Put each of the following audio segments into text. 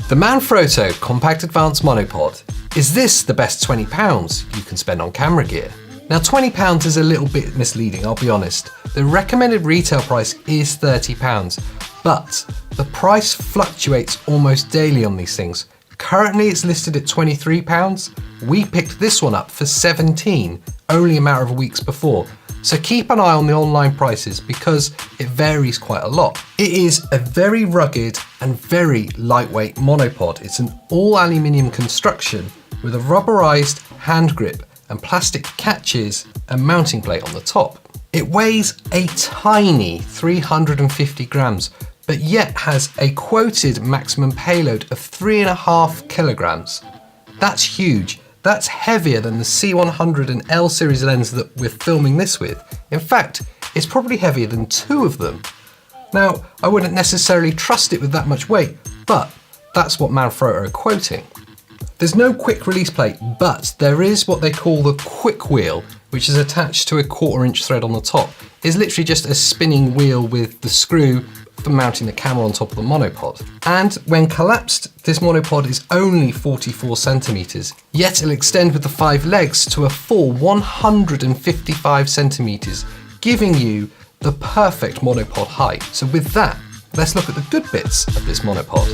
The Manfrotto Compact Advanced Monopod. Is this the best £20 you can spend on camera gear? Now £20 is a little bit misleading, I'll be honest. The recommended retail price is £30, but the price fluctuates almost daily on these things. Currently it's listed at £23. We picked this one up for £17, only a matter of weeks before. So keep an eye on the online prices because it varies quite a lot. It is a very rugged and very lightweight monopod. It's an all aluminium construction with a rubberized hand grip and plastic catches and mounting plate on the top. It weighs a tiny 350 grams, but yet has a quoted maximum payload of 3.5 kilograms. That's huge. That's heavier than the C100 and L series lens that we're filming this with. In fact, it's probably heavier than 2 of them. Now, I wouldn't necessarily trust it with that much weight, but that's what Manfrotto are quoting. There's no quick release plate, but there is what they call the quick wheel, which is attached to a 1/4 inch thread on the top. It's literally just a spinning wheel with the screw for mounting the camera on top of the monopod. And when collapsed, this monopod is only 44 centimeters, yet it'll extend with the 5 legs to a full 155 centimeters, giving you the perfect monopod height. So with that, let's look at the good bits of this monopod.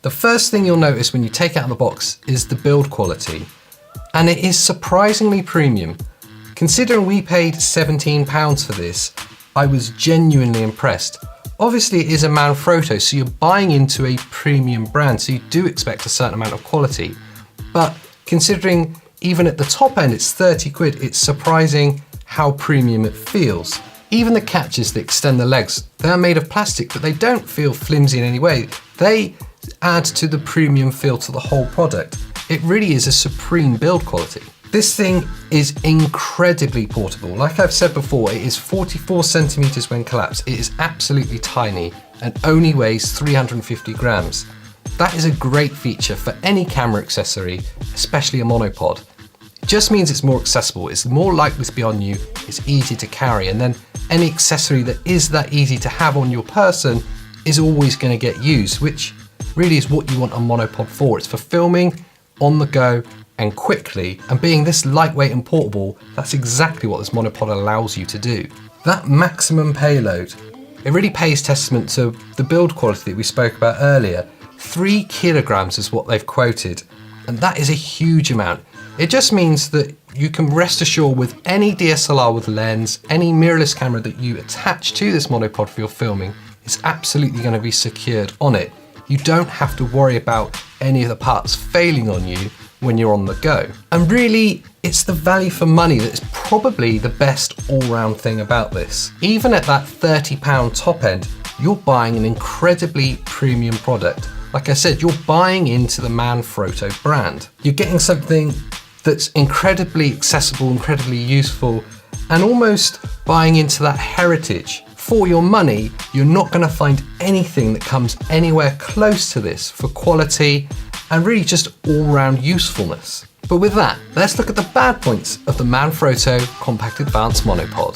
The first thing you'll notice when you take it out of the box is the build quality, and it is surprisingly premium. Considering we paid £17 for this, I was genuinely impressed. Obviously it is a Manfrotto, so you're buying into a premium brand, so you do expect a certain amount of quality. But considering even at the top end it's 30 quid, it's surprising how premium it feels. Even the catches that extend the legs, they're made of plastic, but they don't feel flimsy in any way. They add to the premium feel to the whole product. It really is a supreme build quality. This thing is incredibly portable. Like I've said before, it is 44 centimeters when collapsed. It is absolutely tiny and only weighs 350 grams. That is a great feature for any camera accessory, especially a monopod. It just means it's more accessible, it's more likely to be on you, it's easy to carry, and then any accessory that is that easy to have on your person is always going to get used, which really is what you want a monopod for. It's for filming, on the go, and quickly, and being this lightweight and portable, that's exactly what this monopod allows you to do. That maximum payload, it really pays testament to the build quality that we spoke about earlier. 3 kilograms is what they've quoted, and that is a huge amount. It just means that you can rest assured with any DSLR with lens, any mirrorless camera that you attach to this monopod for your filming, it's absolutely going to be secured on it. You don't have to worry about any of the parts failing on you when you're on the go. And really, it's the value for money that's probably the best all-round thing about this. Even at that £30 top end, you're buying an incredibly premium product. Like I said, you're buying into the Manfrotto brand. You're getting something that's incredibly accessible, incredibly useful, and almost buying into that heritage. For your money, you're not going to find anything that comes anywhere close to this for quality and really just all-round usefulness. But with that, let's look at the bad points of the Manfrotto Compact Advanced Monopod.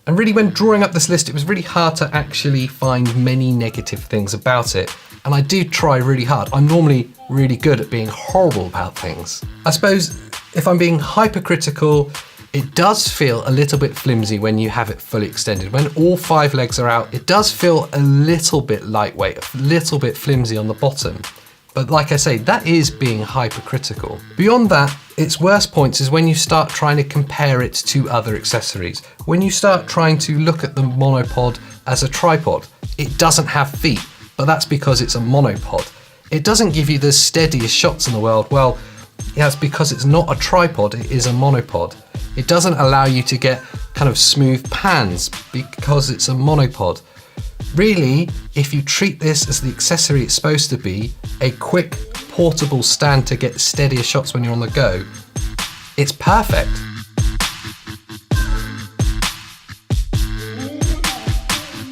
And really, when drawing up this list, it was really hard to actually find many negative things about it. And I do try really hard. I'm normally really good at being horrible about things. I suppose if I'm being hypercritical, it does feel a little bit flimsy when you have it fully extended. When all 5 legs are out, it does feel a little bit lightweight, a little bit flimsy on the bottom. But like I say, that is being hypercritical. Beyond that, its worst points is when you start trying to compare it to other accessories. When you start trying to look at the monopod as a tripod, it doesn't have feet, but that's because it's a monopod. It doesn't give you the steadiest shots in the world. Well, that's because it's not a tripod, it is a monopod. It doesn't allow you to get kind of smooth pans because it's a monopod. Really, if you treat this as the accessory it's supposed to be, a quick, portable stand to get steadier shots when you're on the go, it's perfect.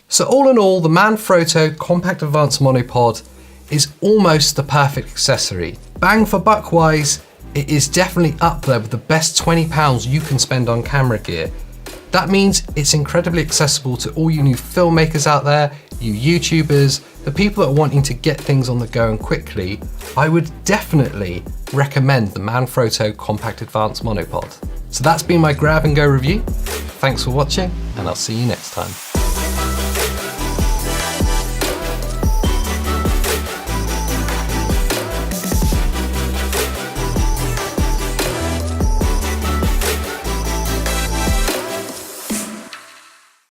So all in all, the Manfrotto Compact Advanced Monopod is almost the perfect accessory. Bang for buck wise, it is definitely up there with the best £20 you can spend on camera gear. That means it's incredibly accessible to all you new filmmakers out there, you YouTubers, the people that are wanting to get things on the go and quickly. I would definitely recommend the Manfrotto Compact Advanced Monopod. So that's been my grab and go review. Thanks for watching, and I'll see you next time.